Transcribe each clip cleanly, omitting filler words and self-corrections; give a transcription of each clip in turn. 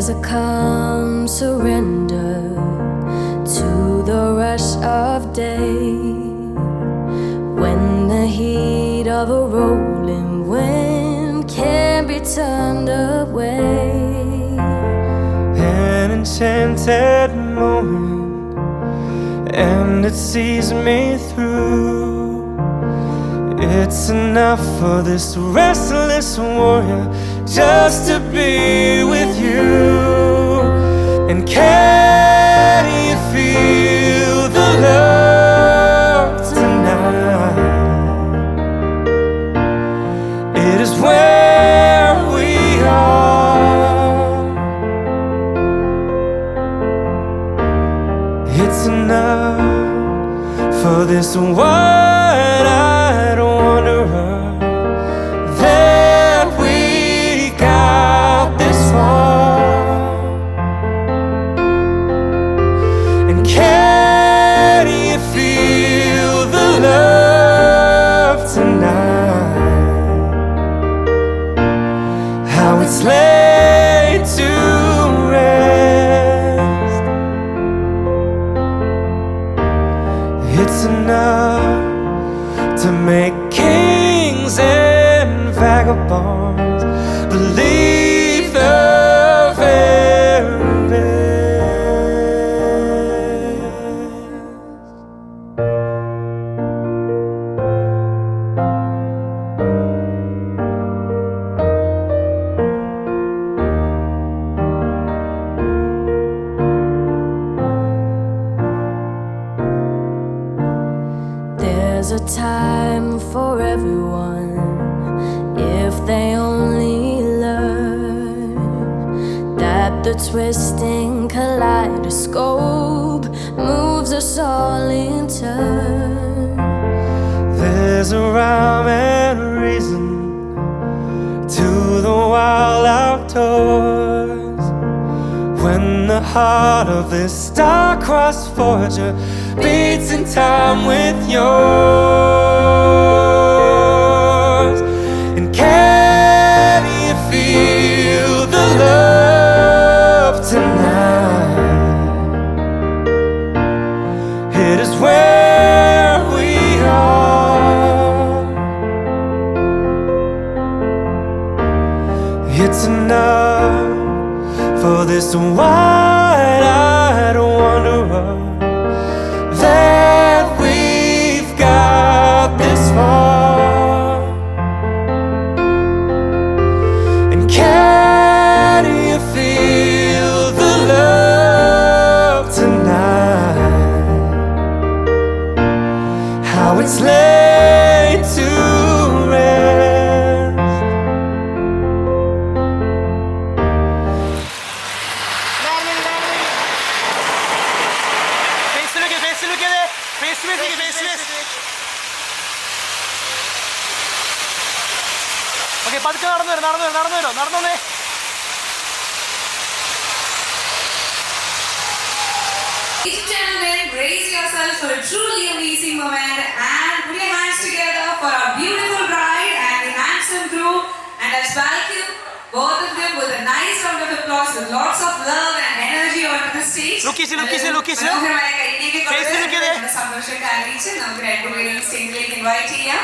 There's a calm surrender to the rush of day, when the heat of a rolling wind can't be turned away. An enchanted moment, and it sees me through. It's enough for this restless warrior just to be with you. And can you feel the love tonight? It is where we are. It's enough for this wide-eyed wanderer that we got this far. And can you feel the love tonight? How it's laid to rest. It's enough to make kings and vagabonds believe the very best. There's a time for everyone if they only learn that the twisting kaleidoscope moves us all in turn. There's a rhyme and reason to the wild outdoors, when the heart of this star-crossed forger beats in time with yours. And can you feel the love tonight? It is where we are. It's enough for this wide-eyed wanderer that we've got this far. And can you feel the love tonight? How it's laid to rest. Okay പതുക്കെ നടന്നു വന്നേ. Ladies and gentlemen, brace yourself for a truly amazing moment and put your hands together for our beautiful bride and the handsome groom, and let's welcome both of them with a nice round of applause with lots of love and energy onto the stage. Look easy. മനോഹരമായ കൈയിലേക്ക് Face look ചെയ്തേ. സന്തോഷമൊക്കെ അറിയിച്ച് നമുക്ക് രണ്ടുപേരും സ്റ്റേജിലേക്ക് invite ചെയ്യാം.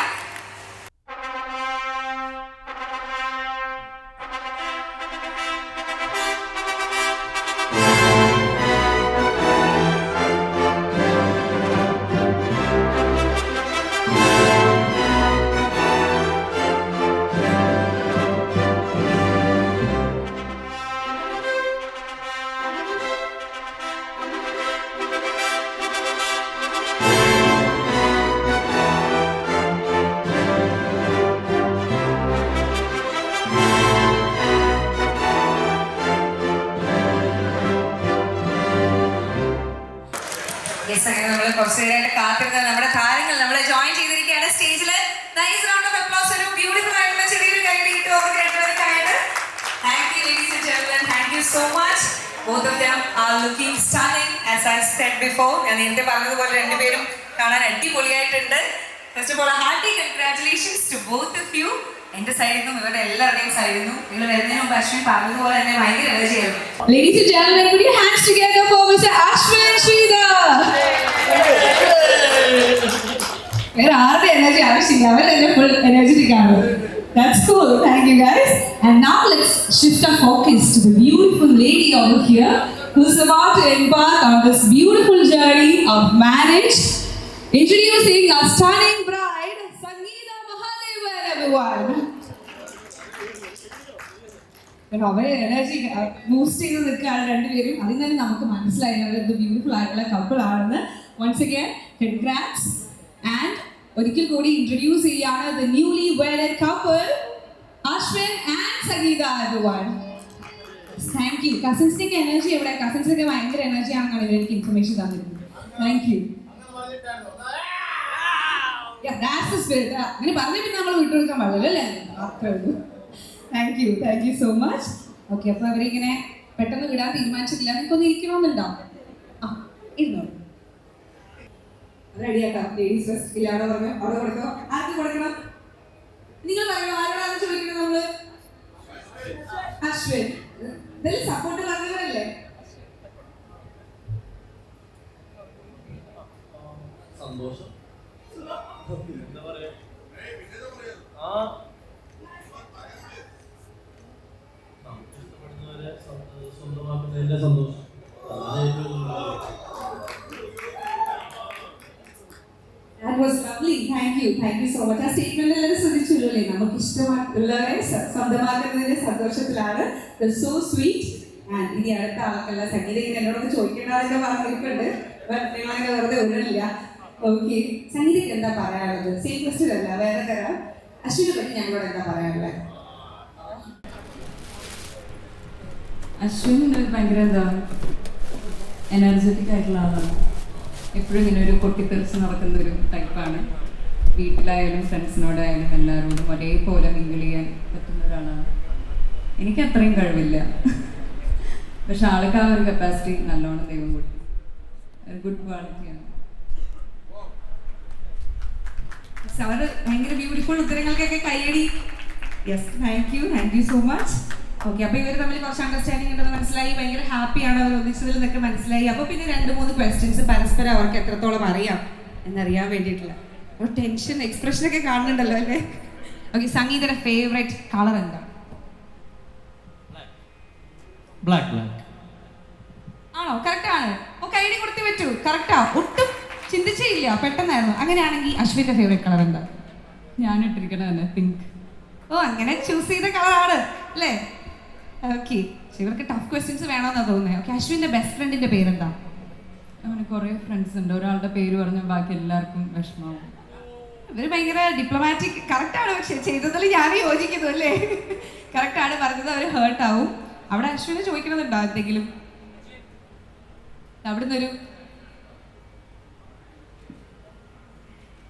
നമ്മൾ കുറച്ചു നേരമായിട്ട് കാത്തിരുന്ന നമ്മുടെ താരങ്ങൾ നമ്മളെ ജോയിൻ ചെയ്തിരിക്കുകയാണ് സ്റ്റേജിൽ. Nice round of applause. ഒരു ബ്യൂട്ടിഫുൾ ആയിട്ടുള്ള ചെറിയൊരു കൈ കിട്ടും അവർക്ക് രണ്ടുപേർക്കായിട്ട്. Thank you ladies and gentlemen, thank you so much. Both of them are looking stunning as I said before. ഞാൻ നേരത്തെ പറഞ്ഞതുപോലെ രണ്ടുപേരും കാണാൻ അടിപൊളിയായിട്ടുണ്ട്. First of all, a hearty congratulations to both of you. എന്റെ സൈഡിൽ നിന്നും ഇവരുടെ എല്ലാവരുടെയും സൈഡിൽ നിന്നും നിങ്ങൾ വരുന്നതിന് മുമ്പ് അശ്വിൻ പറഞ്ഞതുപോലെ തന്നെ ഭയങ്കര എനർജി ആയിരുന്നു. Ladies and gentlemen, put your hands together for Mr. Ashwin Sridhar. വേറെ ആരുടെ എനർജി ആവശ്യമില്ല, അവർ തന്നെ ഫുൾ എനർജറ്റിക് ആണ്. That's cool. Thank you guys. And now let's shift our focus to the beautiful lady over here who's about to embark on this beautiful journey of marriage. Introducing our stunning bride, Sangeeta Mahadevan, everyone. അവരെ energy boost ചെയ്ത് നിൽക്കുകയാണ് രണ്ടുപേരും. അതിൽ തന്നെ നമുക്ക് മനസ്സിലായി അവരെന്ത് beautiful ആയിട്ടുള്ള കപ്പിൾ ആണെന്ന്. Once again congrats. ആൻഡ് ഒരിക്കൽ കൂടി ഇൻട്രൊഡ്യൂസ് ചെയ്യാണ് the newly wedded couple, Ashwin and Sangeeta, everyone. Thank you. കസിൻസിന്റെ എനർജി എവിടെ? കസിൻസൊക്കെ ഭയങ്കര എനർജി ആണെന്നാണ് എനിക്ക് ഇൻഫർമേഷൻ തന്നിരുന്നത്. Thank you. അങ്ങനെ പറഞ്ഞ പിന്നെ നമ്മൾ വിട്ടുകൊടുക്കാൻ പാടില്ല അല്ലേ? അത്രേ ഉള്ളൂ. Thank you so much. Okay, അപ്പോൾ അവരിങ്ങനെ പെട്ടെന്ന് വിടാൻ തീരുമാനിച്ചിട്ടില്ല. എനിക്കൊന്ന് ഇരിക്കണമെന്നുണ്ടോ? ആ, ഇരുന്നോളൂ. റെഡിയാക്കാം. ലേഡീസ് ഫസ്റ്റ് ഇല്ലാതെ പറഞ്ഞു അവിടെ കൊടുക്കോ. ആർക്ക് കൊടുക്കണം? നിങ്ങൾ പറയണോ ആരോടാണ് ചോദിക്കുന്നത്? നമ്മള് അശ്വിൻ ഇതിൽ സപ്പോർട്ട് പറഞ്ഞവരല്ലേ? സന്തോഷം. എന്താ പറയാ, ഇഷ്ടപ്പെടുന്നവരെ സ്വന്തമാക്കുന്നതിന്റെ സന്തോഷം. That was lovely. Thank you so much. ആ സ്റ്റേറ്റ്മെന്റ് എല്ലാവരും ശ്രദ്ധിച്ചുള്ളൂ. നമുക്ക് ഇഷ്ടമുള്ളവരെ സ്വന്തമാക്കുന്നതിന്റെ സന്തോഷത്തിലാണ്. So sweet. ആൻഡ് ഇനി അടുത്ത ആൾക്കല്ല സംഗീത ഇങ്ങനെ എന്നോടൊന്ന് ചോദിക്കേണ്ടതൊക്കെ പറഞ്ഞിട്ടുണ്ട്. നിങ്ങളങ്ങനെ വെറുതെ ഒന്നുമില്ല. ഓക്കെ, സംഗീതയ്ക്ക് എന്താ പറയാനുള്ളത്? സെയിം ക്വസ്റ്റ്യൻ അല്ല, വേറെ തരാം. അശ്വിനെ പറ്റി ഞങ്ങളോട് എന്താ പറയാനുള്ളത്? അശ്വിൻ ഭയങ്കര എനർജറ്റിക് ആയിട്ടുള്ള ആളാണ്. എപ്പോഴും ഇങ്ങനെ ഒരു പൊട്ടിത്തെറിച്ച് നടക്കുന്ന ഒരു ടൈപ്പാണ്. വീട്ടിലായാലും ഫ്രണ്ട്സിനോടായാലും എല്ലാവരോടും ഒരേപോലെ മിങ്കിൾ ചെയ്യാൻ പറ്റുന്ന ഒരാളാണ്. എനിക്ക് അത്രയും കഴിവില്ല, പക്ഷെ ആൾക്ക് ആ ഒരു കപ്പാസിറ്റി നല്ലോണം ദൈവം കൊടുത്തു. ഒരു ഗുഡ് ക്വാളിറ്റിയാണ്. അവർ ഭയങ്കര ബ്യൂട്ടിഫുൾ ഉത്തരങ്ങൾക്കൊക്കെ കൈയടി. Yes, thank you so much. Okay, അപ്പോൾ ഇവർ തമ്മിൽ കുറച്ച് അണ്ടർസ്റ്റാൻഡിങ് ഉണ്ടെന്ന് മനസ്സിലായി. ഭയങ്കര ഹാപ്പിയാണ് അവർ ഒന്നിച്ചതിൽ നിന്നൊക്കെ മനസ്സിലായി. അപ്പോൾ പിന്നെ 2-3 ക്വസ്റ്റ്യൻസ് പരസ്പരം അവർക്ക് എത്രത്തോളം അറിയാം എന്നറിയാൻ വേണ്ടിയിട്ടുള്ള ഒരു ടെൻഷൻ എക്സ്പ്രഷനൊക്കെ കാണുന്നുണ്ടല്ലോ അല്ലേ? ഓക്കെ, സംഗീതയുടെ ഫേവറേറ്റ് കളർ എന്താ? ബ്ലാക്ക്. ആണോ? കറക്റ്റ് ആണ്. ഓ, കൈഡി കൊടുത്ത് പറ്റൂ. കറക്റ്റാ, ഒട്ടും ചിന്തിച്ചേ ഇല്ല, പെട്ടെന്നായിരുന്നു. അങ്ങനെയാണെങ്കിൽ അശ്വിന്റെ ഫേവറേറ്റ് കളർ എന്താ? ഞാൻ ഇട്ടിരിക്കണ തന്നെ പിങ്ക്. ഓ, അങ്ങനെ ചൂസ് ചെയ്ത കളറാണ് അല്ലേ? ഓക്കെ, ഇവർക്ക് ടഫ് ക്വസ്റ്റ്യൻസ് വേണമെന്നാണ് തോന്നുന്നത്. ഓക്കെ, അശ്വിന്റെ ബെസ്റ്റ് ഫ്രണ്ടിന്റെ പേരെന്താ? അങ്ങനെ കുറേ ഫ്രണ്ട്സ് ഉണ്ട്. ഒരാളുടെ പേര് പറഞ്ഞാൽ ബാക്കി എല്ലാവർക്കും വിഷമാവും. ഇവർ ഭയങ്കര ഡിപ്ലോമാറ്റിക്. കറക്റ്റാണ്, പക്ഷെ ചെയ്തതിൽ ഞാൻ യോജിക്കുന്നു അല്ലേ? കറക്റ്റാണ് പറഞ്ഞത്. അവർ ഹേർട്ട് ആവും. അവിടെ അശ്വിനെ ചോദിക്കണമെന്നുണ്ടോ എന്തെങ്കിലും? അവിടുന്ന് ഒരു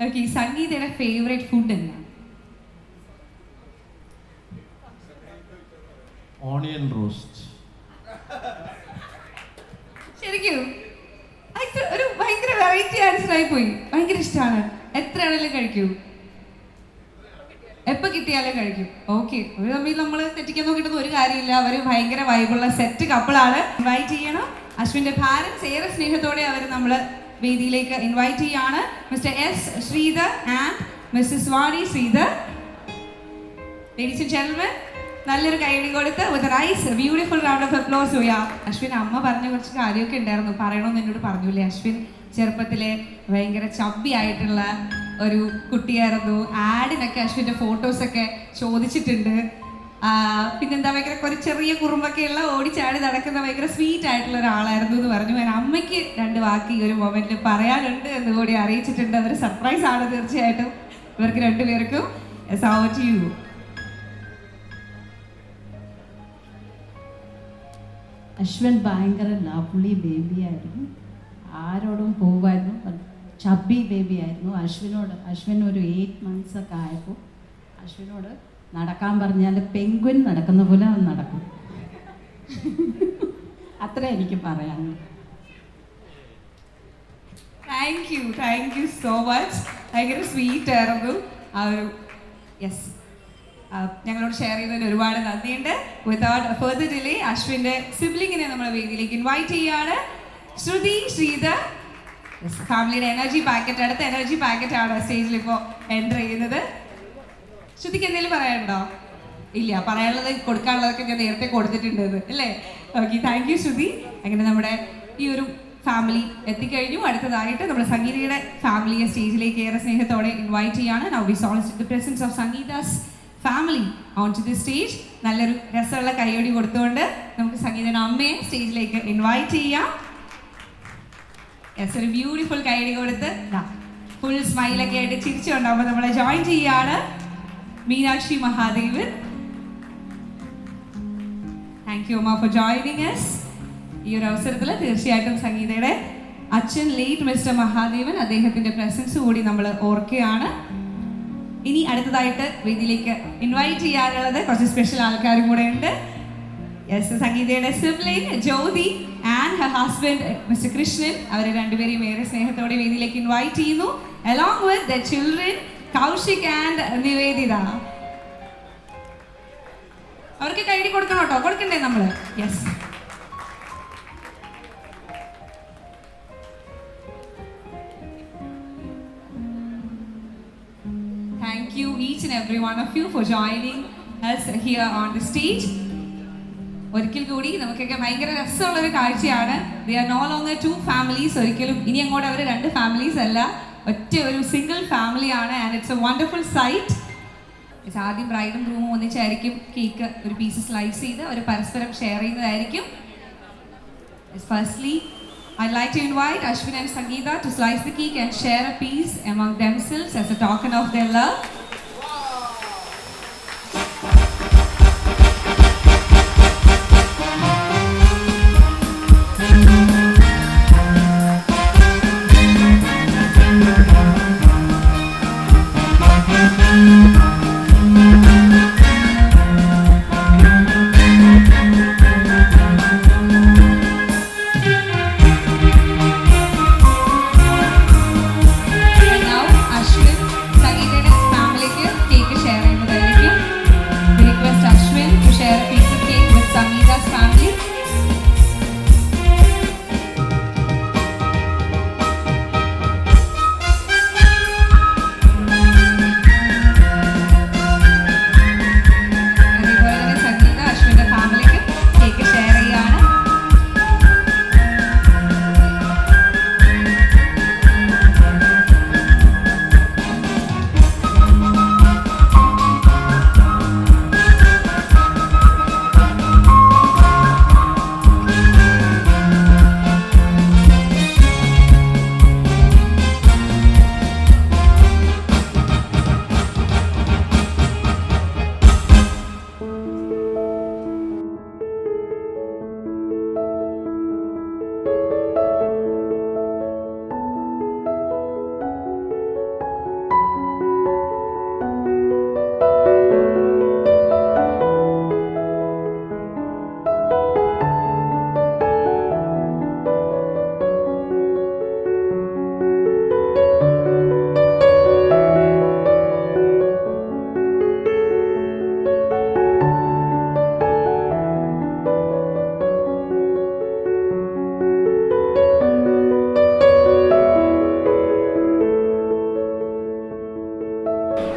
ഓക്കെ, സംഗീതയുടെ ഫേവറേറ്റ് ഫുഡ് എന്താണ്? Onion roast. ശരിക്കും ഒരു ഭയങ്കര വെറൈറ്റി ആൻസർ ആയി പോയി. ഭയങ്കര ഇഷ്ടമാണ്. എത്ര ആണെങ്കിലും കഴിക്കൂ, എപ്പോ കിട്ടിയാലും കഴിക്കും. ഓക്കെ, അവർ തമ്മിൽ നമ്മൾ തെറ്റിക്കാൻ നോക്കിയിട്ടൊന്നും ഒരു കാര്യമില്ല. അവർ ഭയങ്കര വൈബുള്ള സെറ്റ് കപ്പിളാണ്. ഇൻവൈറ്റ് ചെയ്യണം. അശ്വിന്റെ പാരന്റ്സ് ഏറെ സ്നേഹത്തോടെ അവർ നമ്മൾ വേദിയിലേക്ക് ഇൻവൈറ്റ് ചെയ്യാണ്. Mr S Sridhar and Mrs Vani Sridhar. Ladies and gentlemen, നല്ലൊരു കൈയടി കൊടുത്ത് with a nice beautiful round of applause ചെയ്യാം. അശ്വിൻ അമ്മ പറഞ്ഞ കുറച്ച് കാര്യമൊക്കെ ഉണ്ടായിരുന്നു, പറയണമെന്ന് എന്നോട് പറഞ്ഞില്ലേ? അശ്വിൻ ചെറുപ്പത്തിലെ ഭയങ്കര ചബ്ബി ആയിട്ടുള്ള ഒരു കുട്ടിയായിരുന്നു. ആഡിനൊക്കെ അശ്വിൻ്റെ ഫോട്ടോസൊക്കെ ചോദിച്ചിട്ടുണ്ട്. പിന്നെന്താ ഭയങ്കര ഒരു ചെറിയ കുറുമ്പൊക്കെയുള്ള ഓടിച്ചാടി നടക്കുന്ന ഭയങ്കര സ്വീറ്റ് ആയിട്ടുള്ള ഒരാളായിരുന്നു എന്ന് പറഞ്ഞു. ഞാൻ അമ്മയ്ക്ക് 2 വാക്ക് ഈ ഒരു മൊമെന്റിൽ പറയാനുണ്ട് എന്ന് കൂടി അറിയിച്ചിട്ടുണ്ട്. അതൊരു സർപ്രൈസ് ആണ് തീർച്ചയായിട്ടും ഇവർക്ക് 2 പേർക്കും. Over to you. അശ്വിൻ ഭയങ്കര ലവ്ലി ബേബി ആയിരുന്നു. ആരോടും പോവായിരുന്നു. ചബ്ബി ബേബി ആയിരുന്നു. അശ്വിൻ ഒരു 8 months ഒക്കെ ആയപ്പോൾ അശ്വിനോട് നടക്കാൻ പറഞ്ഞാൽ പെൻഗ്വിൻ നടക്കുന്ന പോലെ അവൻ നടക്കും. അത്ര എനിക്ക് പറയാനുള്ളൂ. Thank you so much. ഭയങ്കര സ്വീറ്റ് ആയിരുന്നു ആ ഒരു. യെസ്, ഞങ്ങളോട് ഷെയർ ചെയ്തതിന് ഒരുപാട് നന്ദിയുണ്ട്. വിതൗട്ട് ഫർദർ ഡിലേ അശ്വിൻ്റെ സിബ്ലിങ്ങിനെ നമ്മുടെ വേദിയിലേക്ക് ഇൻവൈറ്റ് ചെയ്യുകയാണ്. ശ്രുതി ശ്രീധർ, ഫാമിലിയുടെ എനർജി പാക്കറ്റ്, അടുത്ത എനർജി പാക്കറ്റാണ് സ്റ്റേജിൽ ഇപ്പോൾ എൻ്റർ ചെയ്യുന്നത്. ശ്രുതിക്ക് എന്തെങ്കിലും പറയാനുണ്ടോ? ഇല്ല, പറയാനുള്ളത് കൊടുക്കാനുള്ളതൊക്കെ ഞാൻ നേരത്തെ കൊടുത്തിട്ടുണ്ട് അല്ലേ? ഓക്കെ, താങ്ക് യു ശ്രുതി. അങ്ങനെ നമ്മുടെ ഈ ഒരു ഫാമിലി എത്തിക്കഴിഞ്ഞു. അടുത്തതായിട്ട് നമ്മുടെ സംഗീതയുടെ ഫാമിലിയെ സ്റ്റേജിലേക്ക് ഏറെ സ്നേഹത്തോടെ ഇൻവൈറ്റ് ചെയ്യാണ്. Now we solicit the presence of Sangeeta's family on to the stage. നല്ലൊരു രസമുള്ള കൈയടി കൊടുത്തുകൊണ്ട് നമുക്ക് സംഗീതയുടെ അമ്മയെ സ്റ്റേജിലേക്ക് ഇൻവൈറ്റ് ചെയ്യാം. യെസ്, ഒരു ബ്യൂട്ടിഫുൾ കൈയടി കൊടുത്ത് ഫുൾ സ്മൈലൊക്കെ ആയിട്ട് ചിരിച്ചുകൊണ്ടാകുമ്പോൾ നമ്മളെ ജോയിൻ ചെയ്യാണ് മീനാക്ഷി മഹാദേവൻ. താങ്ക് യു അമ്മ ഫോർ ജോയിനിങ് us. ഈ ഒരു അവസരത്തിൽ തീർച്ചയായിട്ടും സംഗീതയുടെ അച്ഛൻ ലേറ്റ് മിസ്റ്റർ മഹാദേവൻ, അദ്ദേഹത്തിൻ്റെ പ്രസൻസ് കൂടി നമ്മൾ ഓർക്കുകയാണ്. ഇനി അടുത്തതായിട്ട് വേദിയിലേക്ക് ഇൻവൈറ്റ് ചെയ്യാനുള്ളത് കുറച്ച് സ്പെഷ്യൽ ആൾക്കാരും കൂടെ ഉണ്ട്. യെസ്, സംഗീതയുടെ sibling Jyoti and her husband mister Krishnan, അവരെ രണ്ടുപേരെയും ഏറെ സ്നേഹത്തോടെ വേദിയിലേക്ക് ഇൻവൈറ്റ് ചെയ്യുന്നു. Along with the children Kaushik and Nivedita. അവർക്ക് കൈയ്യടി കൊടുക്കണം കേട്ടോ, കൊടുക്കണ്ടേ നമ്മൾ? Yes. Thank you each and every one of you for joining us here on the stage. ഒരിക്കൽ കൂടി നമുക്കൊക്കെ ഭയങ്കര രസമുള്ളൊരു കാഴ്ചയാണ്. They are no longer two families. ഒരിക്കലും ഇനി അങ്ങോട്ട് അവർ രണ്ട് ഫാമിലീസ് അല്ല, ഒറ്റ ഒരു സിംഗിൾ ഫാമിലിയാണ്. And it's a wonderful sight. ആദ്യം ബ്രൈഡും ഗ്രൂമും ഒന്നിച്ചായിരിക്കും കേക്ക് ഒരു പീസ് സ്ലൈസ് ചെയ്ത് അവർ പരസ്പരം ഷെയർ ചെയ്യുന്നതായിരിക്കും. Firstly I'd like to invite Ashwin and Sangeeta to slice the cake and share a piece among themselves as a token of their love.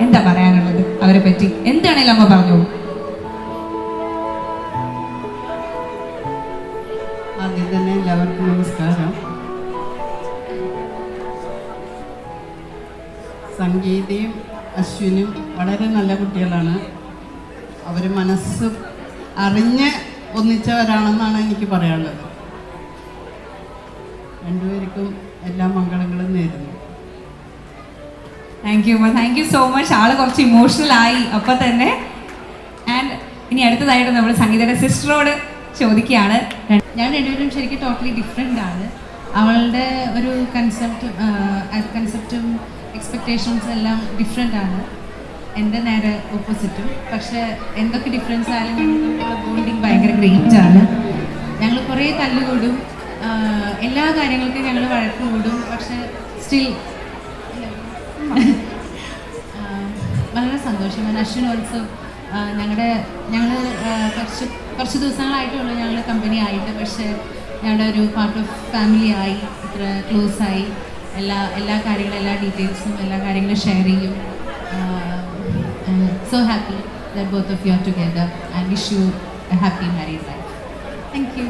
എന്താ പറയാനുള്ളത് അവരെ പറ്റി? എന്താണേലും അമ്മ പറഞ്ഞു. ആദ്യം തന്നെ എല്ലാവർക്കും നമസ്കാരം. സംഗീതയും അശ്വിനും വളരെ നല്ല കുട്ടികളാണ്. അവർ മനസ്സ് അറിഞ്ഞ് ഒന്നിച്ചവരാണെന്നാണ് എനിക്ക് പറയാനുള്ളത്. രണ്ടുപേർക്കും എല്ലാ മംഗളങ്ങളും നേരുന്നു. Thank you so much. ആള് കുറച്ച് ഇമോഷണൽ ആയി അപ്പം തന്നെ. ആൻഡ് ഇനി അടുത്തതായിട്ട് നമ്മൾ സംഗീതയുടെ സിസ്റ്ററോട് ചോദിക്കുകയാണ്. ഞാൻ രണ്ടുപേരും ശരിക്കും ടോട്ടലി ഡിഫറെൻ്റ് ആണ്. അവളുടെ ഒരു കൺസെപ്റ്റും എക്സ്പെക്റ്റേഷൻസ് എല്ലാം ഡിഫറെൻ്റ് ആണ്. എൻ്റെ നേരെ ഓപ്പോസിറ്റും. പക്ഷേ എന്തൊക്കെ ഡിഫറൻസ് ആയാലും ഞങ്ങളുടെ ബോണ്ടിങ് ഭയങ്കര ഗ്രേറ്റ് ആണ്. ഞങ്ങൾ കുറേ തല്ലുകൂടും, എല്ലാ കാര്യങ്ങൾക്കും ഞങ്ങൾ വഴക്ക് കൂടും. പക്ഷേ സ്റ്റിൽ വളരെ സന്തോഷം. അശ്വിൻ ഓൾസോ ഞങ്ങൾ കുറച്ച് ദിവസങ്ങളായിട്ടുള്ളൂ ഞങ്ങൾ കമ്പനി ആയിട്ട്. പക്ഷേ ഞങ്ങളുടെ ഒരു പാർട്ട് ഓഫ് ഫാമിലി ആയി, ഇത്ര ക്ലോസ് ആയി. എല്ലാ കാര്യങ്ങളും, എല്ലാ ഡീറ്റെയിൽസും, എല്ലാ കാര്യങ്ങളും ഷെയർ ചെയ്യും. So happy that both of you are together. I wish you a happy married life. Thank you.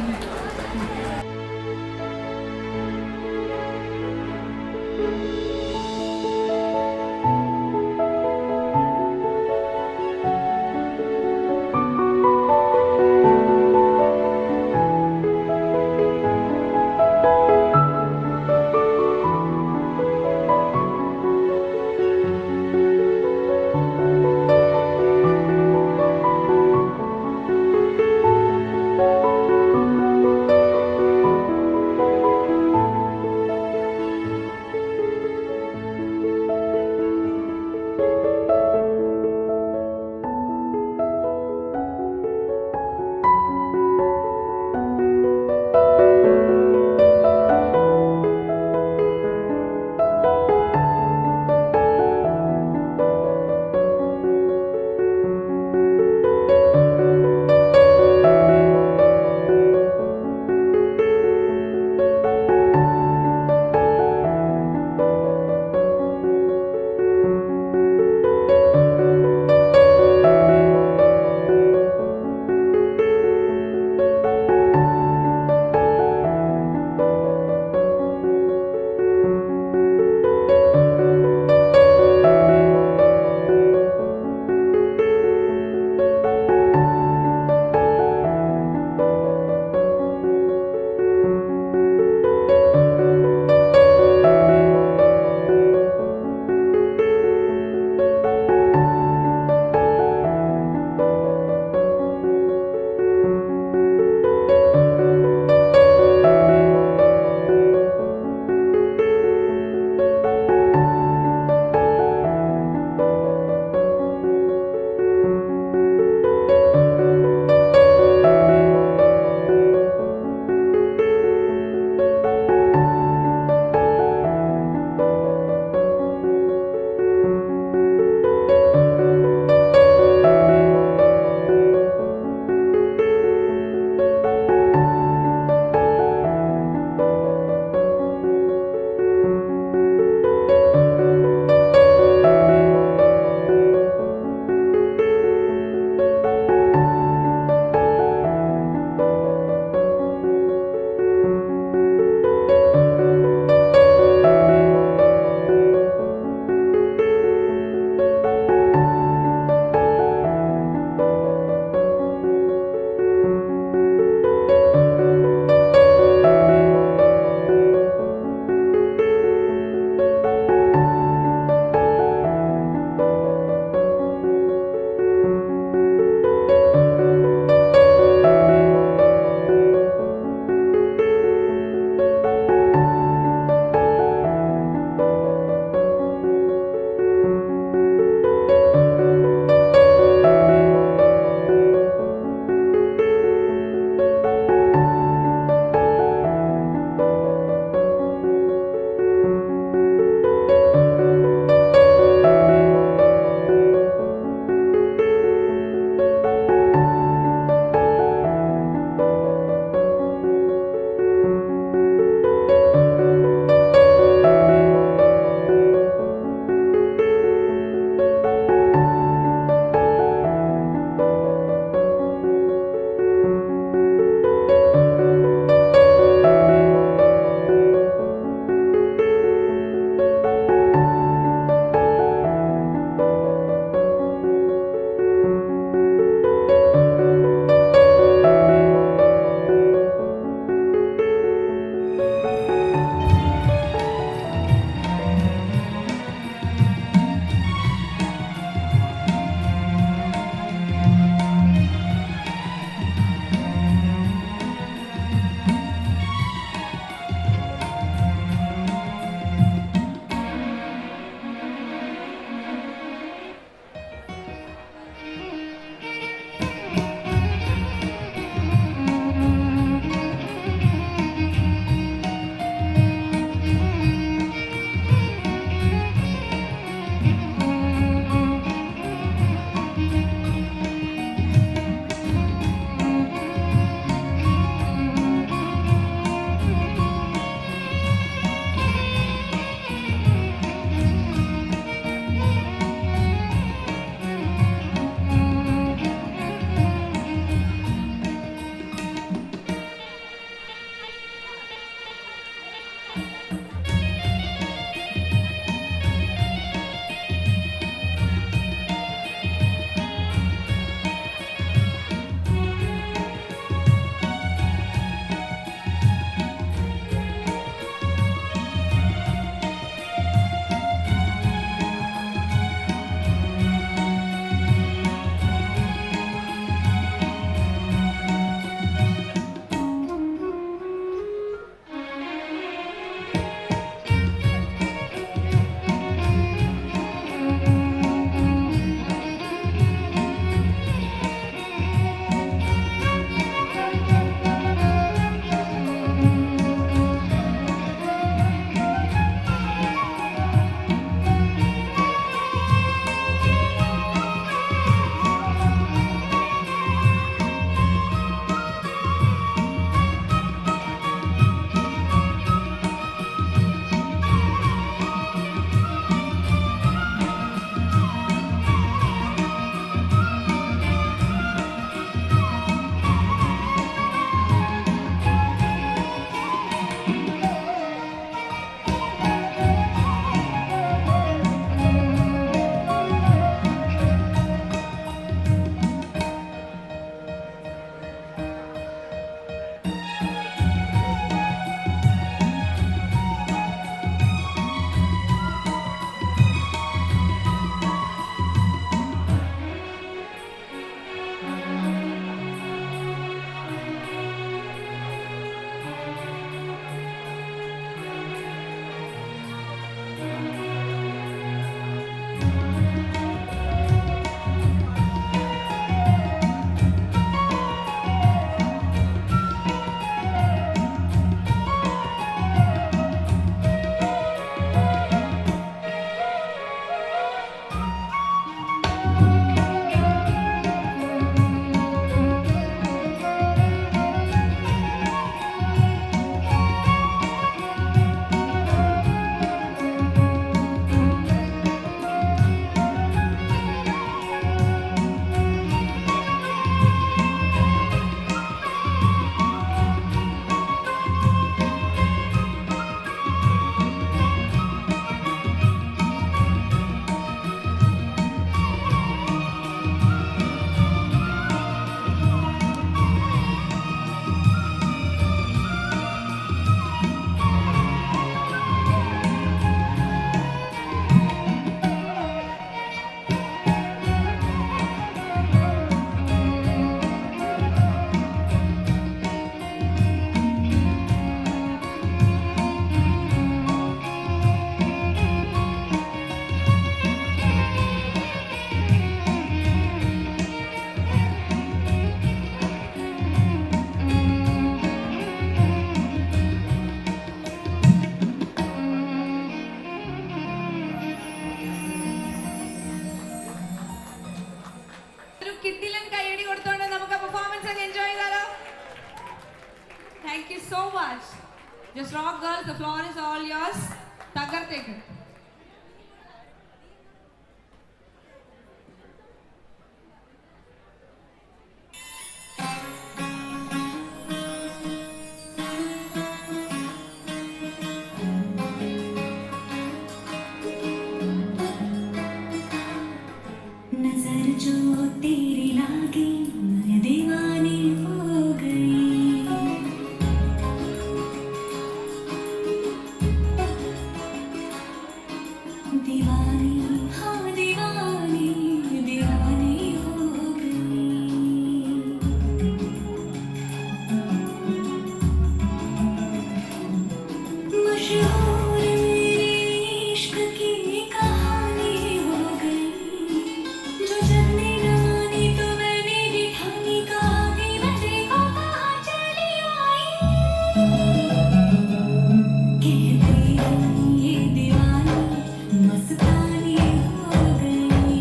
Thank you so much. Just rock, girls. The floor is all yours. Tagarteke. नजर जो तेरी लागी मैं दीवानी हो गई दीवानी हाँ दीवानी दीवानी हो गई मशहूर मेरी इश्क की कहानी हो गई जो जलने जानी तो मैंने भी ठानी कहा कि मैं देखो कहाँ चली आई कहते हैं ये दीवानी मस्तानी हो गई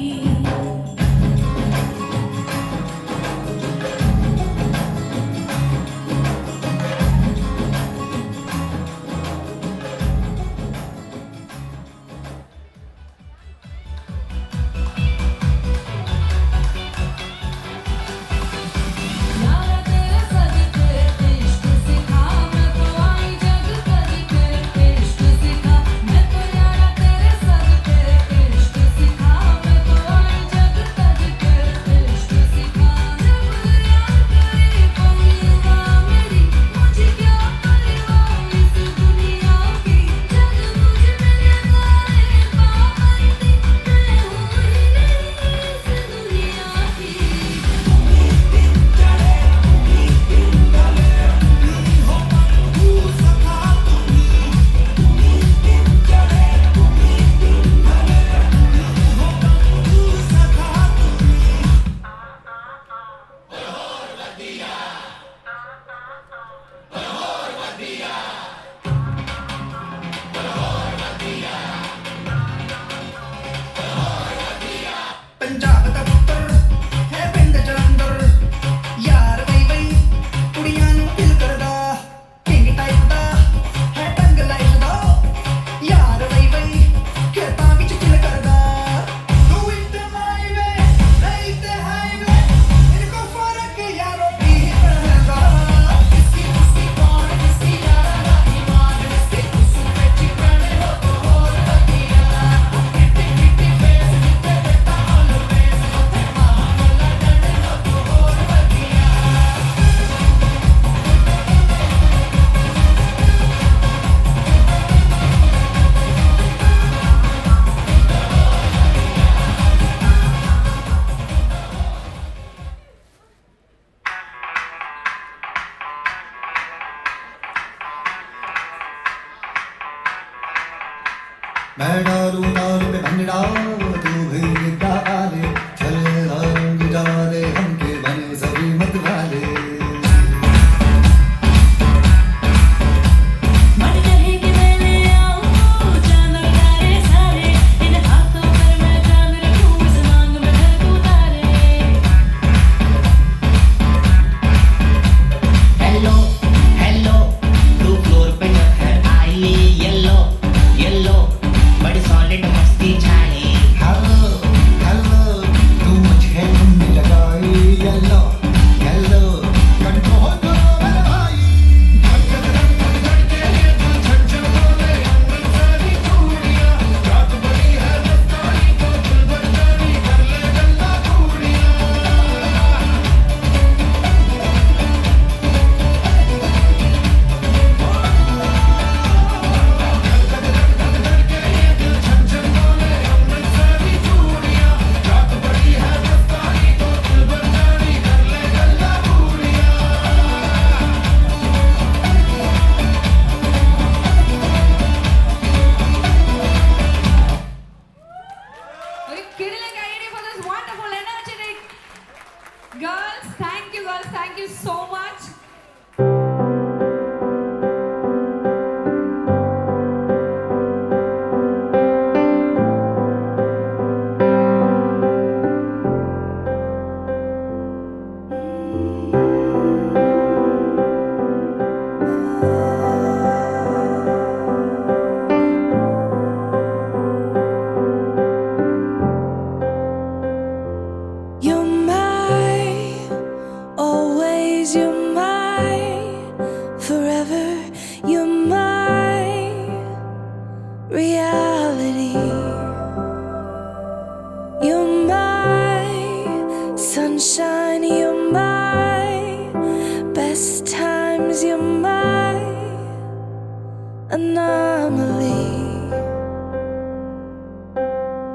यारा तेरे सदके इश्क सिखा मैं तो आई जग करके इश्क सिखा मैं तो यारा तेरे सदके इश्क सिखा मैं तो आई जग करके इश्क सिखा जब यार करे पहुंचवा मेरी मुझे क्या परवाह इस दुनिया की जग मुझ में लगाए पाबंदी मैं हूँ ही नहीं इस दुनिया की ਪੰਜਾਬ ਦਾ ਪੁੱਤਰ ਹੈ ਪਿੰਡ ਜਲੰਧਰ ਯਾਰ ਬਈ ਬਈ ਕੁੜੀਆਂ ਨੂੰ ਦਿਲ ਕਰਦਾ ਕਿੰਗ ਟਾਈਪ ਦਾ ਹੈ ਟੰਗ ਲਾਈਫ ਦਾ ਯਾਰ ਬਈ ਬਈ ਖੇਤਾਂ ਵਿੱਚ ਦਿਲ ਕਰਦਾ ਤੂੰ ਇੱਥੇ ਮਾਈਵੇ ਨਹੀਂ ਤੇ ਹਾਈਵੇ ਇਨਕੋ ਫਰਕ ਯਾਰੋ ਕੀ ਕਰਦਾ ਇਸਕੀ ਉਸਕੀ ਕੌਣ ਇਸਕੀ ਯਾਰਾ ਦਾ ਇਮਾਨ ਇਸਕੀ ਉਸ ਵਿੱਚ ਕਣੇ ਹੋ ਤੋ ਹੋਰ ਵਧੀਆ ਕਿੱਟੀ ਕਿੱਟੀ ਫੇਸ ਕਿੱਤੇ ਬੇਟਾ ਆਲਵੇਜ਼ ਉੱਥੇ ਮਾਹੌਲ ਡੰਡੇ ਹੋ ਤੋ ਹੋਰ ਵਧੀਆ मैं डालू ताल पे भंगड़ा तू भी गिद्दा आले चले रंग जमा दे हमके बने सभी मत वाले मन कहे कि मैं ले आऊं चांद तारे सारे इन हाथों पर मैं चांद रखूं इस मांग में धरकूं तारे हेलो हेलो तू फ्लोर पे है आई येलो येलो बड़ी सॉलिड मस्ती छाई reality. You're my sunshine, you're my best times, you're my anomaly.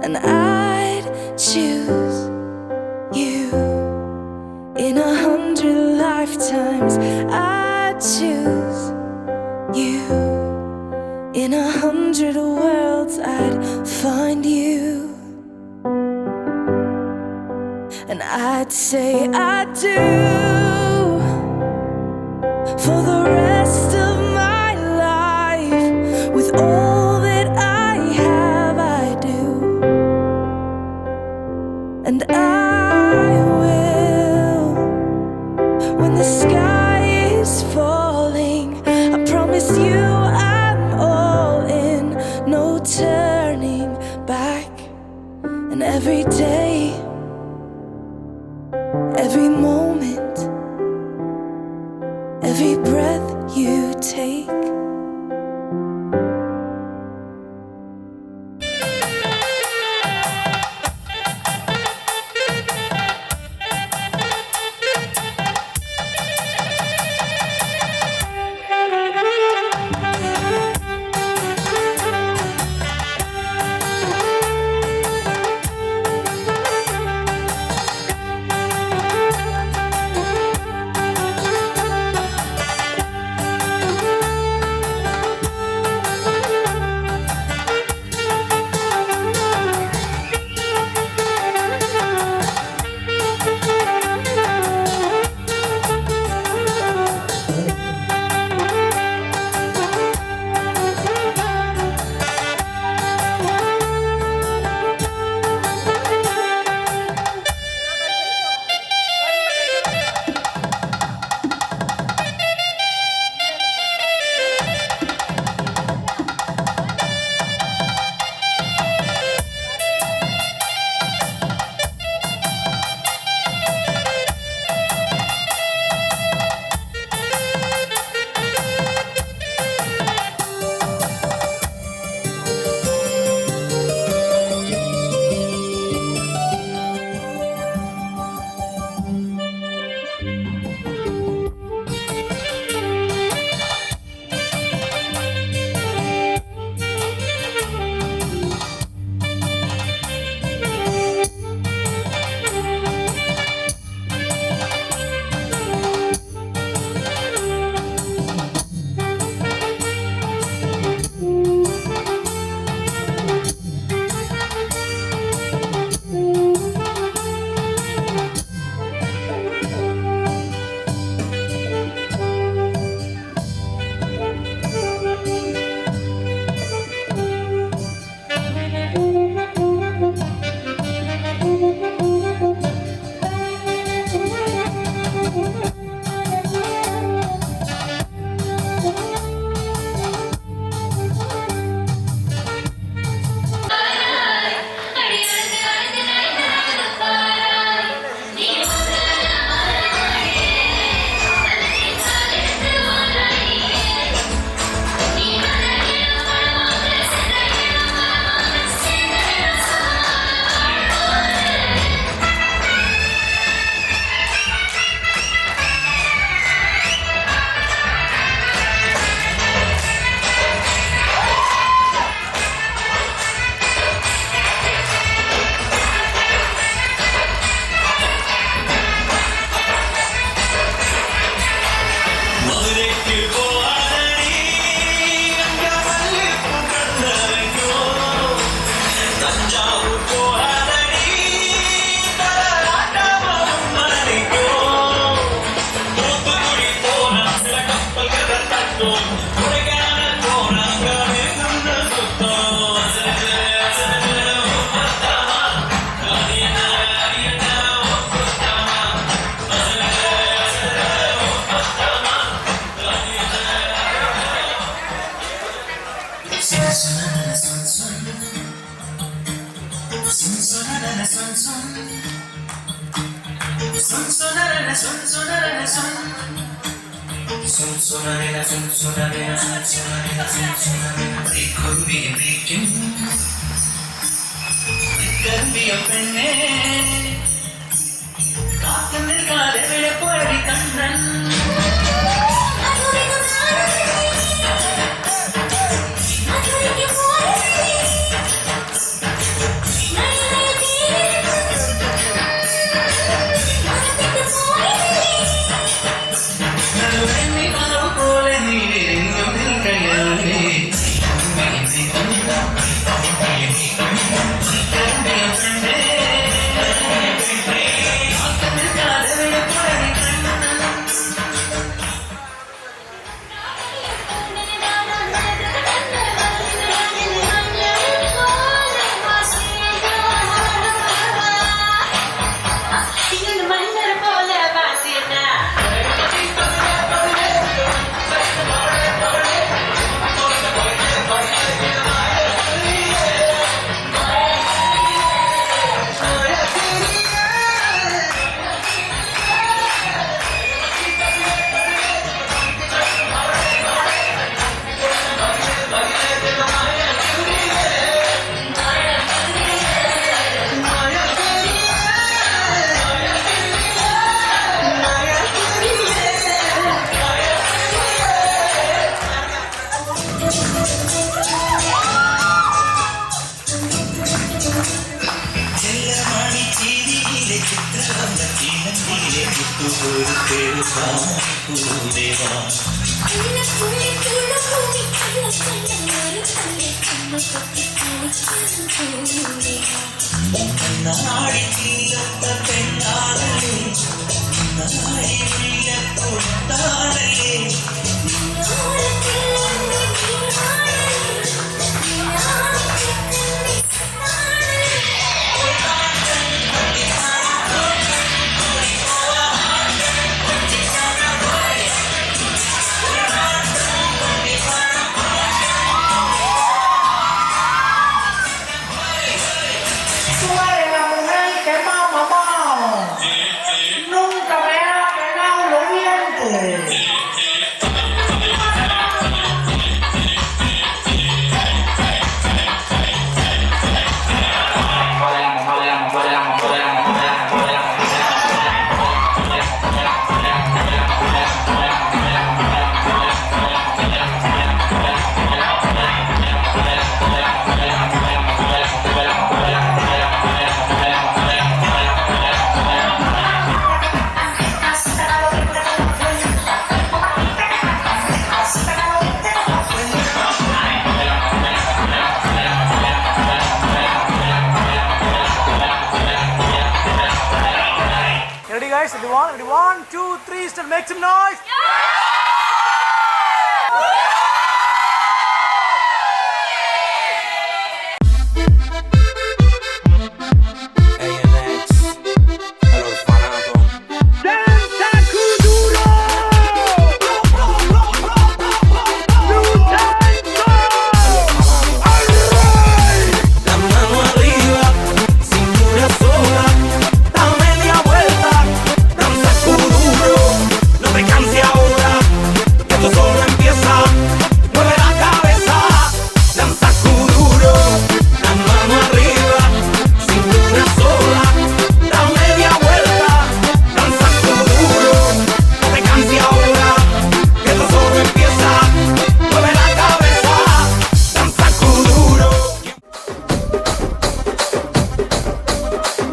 And I'd choose you in 100 lifetimes. I'd choose you in 100 worlds. I'd find you, and I'd say I do for the rest of my life. With all that I have, I do, and I will. When the sky is falling, I promise you I'm all in, no turning back. And every day, every moment, every breath you take, പെണ്ണേ കാത്തു നിൽക്കാതെ വിളപ്പോടി കണ്ണൻ പോലെ നീ കയ്യാലേ Ready guys? Ready, 1, 2, 3, start, make some noise.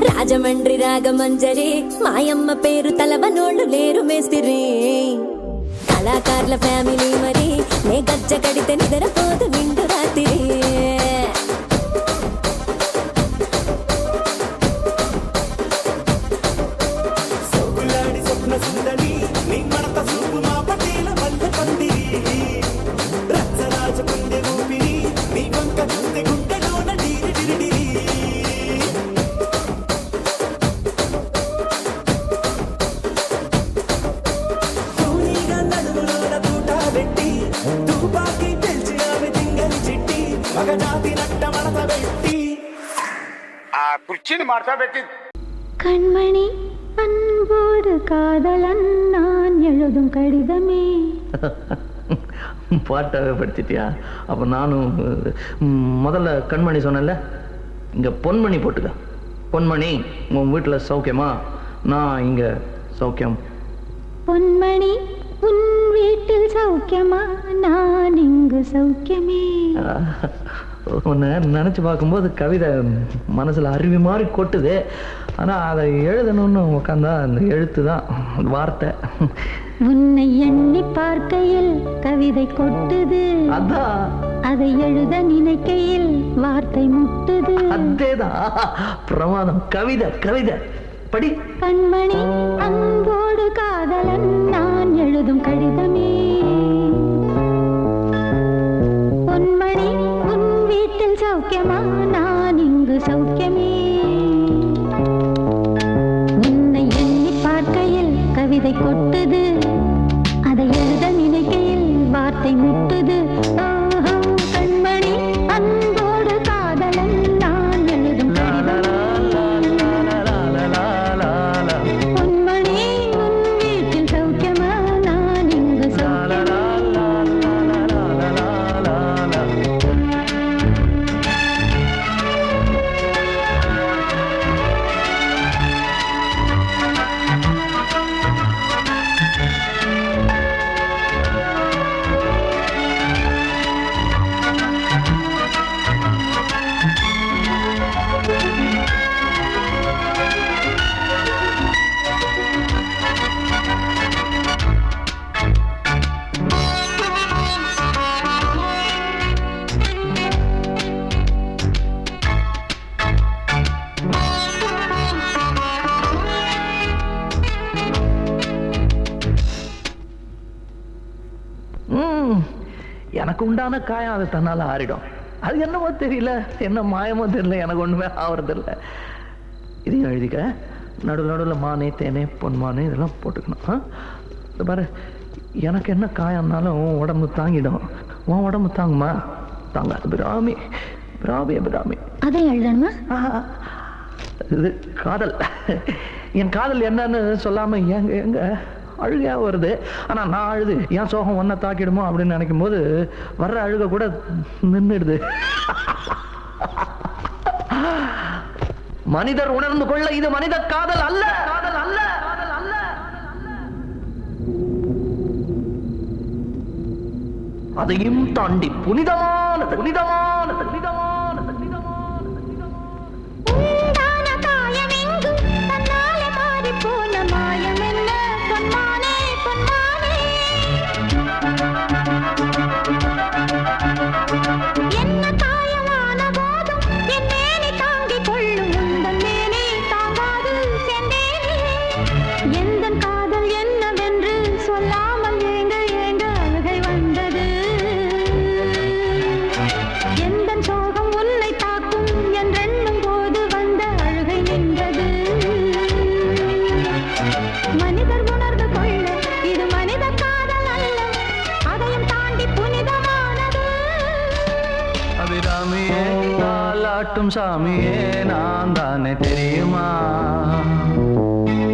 Rajahmundry Ragamanjari మాయమ్మ పేరు తలవనోళ్ళు లేరు మేస్తిరి కళాకారుల family మరి నే గజ్జ కడితే నిద్రపోదు నిండు రాత్రి குச்சின்னு மாட்டா பெட்டி கண்மணி அன்போடு காதலன் நான் எழுதும் கடிதமே. பாட்டாவே படிச்சிட்டியா? அப்போ நானும் முதல்ல கண்மணி சொன்னேன்ல, இங்கே பொன்மணி போட்டுக்க. பொன்மணி, உன் வீட்டில் சௌக்கியமா? நான் இங்கே சௌக்கியம். பொன்மணி, உன் வீட்டில் சௌக்கியமா? நான் இங்கு சௌக்கியமே. உன்னை நினச்சி பார்க்கும்போது கவிதை மனசில் அருவி மாதிரி கொட்டுது. ஆனால் அதை எழுதணும்னு உட்காந்தா அந்த எழுத்து தான் வார்த்தை. உன்னை எண்ணி பார்க்கையில் கவிதை கொட்டுது, அதான் அதை எழுத நினைக்கையில் வார்த்தை முட்டுது. அதேதான் பிரமாதம். கவிதை கவிதை படி. கண்மணி, அன்போடு காதலன் நான் எழுதும் கடிதமே. பொன்மணி, உன் வீட்டில் சௌக்கியமா? நான் இங்கு சௌக்கியமே. உன்னை எண்ணி பார்க்கையில் கவிதை கொட்டுது, அதை எழுத நினைக்கையில் வார்த்தை முட்டுது. ஓஹோ, கண்மணி, அன்போடு காதலன் நான் எழுதும் கடிதமே. பொன்மணி, உன் வீட்டில் சௌக்கியமா? நான் இங்கு சௌக்கியமே. எனக்கு உண்டான காயம் அது தன்னால ஆறிடும். அது என்னமோ தெரியல, என்ன மாயமோ தெரியல, எனக்கு ஒண்ணுமே ஆவறதில்லை. இதையும் எழுதிக்க. நடுவில் நடுவில் மானே தேனே பொன்மானே இதெல்லாம் போட்டுக்கணும். இது பாரு, எனக்கு என்ன காயம்னாலும் உன் உடம்பு தாங்கிடும். உன் உடம்பு தாங்குமா? தாங்காது. பிராமி பிராமி பிராமி. அதை எழுதணுமா? இது காதல். என் காதல் என்னன்னு சொல்லாம எங்க எங்க அழுகையா வருது. ஆனா நான் அழுது என் சோகம் ஒன்ன தாக்கிடுமோ அப்படின்னு நினைக்கும் போது வர்ற அழுக கூட நின்றுடுது. மனிதர் உணர்ந்து கொள்ள இது மனித காதல் அல்ல, காதல் அல்ல, காதல் அல்ல. அதையும் தாண்டி புனிதமானது, புனிதமானது, புனிதமானது, புனிதமானது. உண்டான காயமெங்கும் தன்னாலே மாறிப் போன மாயம் என்ன? பொன்மானே, பொன்மானே. என்ன காயமான போதும் என் மேனி தாங்கிக் கொள்ளும், உந்தன் மேனி தாங்காது சென்றேனே. எந்தன் காதல் என்னவென்று சொல்லாமல் ஏங்க ஏங்க அழுகை வந்தது. எந்தன் சோகம் உன்னை தாக்கும் என்றெண்ணும் போது வந்த அழுகை நின்றது. மனிதர் உணர்ந்து கொள்ள இது மனித காதல் அல்ல, அதையும் தாண்டி புனிதமானது. அபிராமியே, தாலாட்டும் சாமியே, நான் தானே தெரியுமா?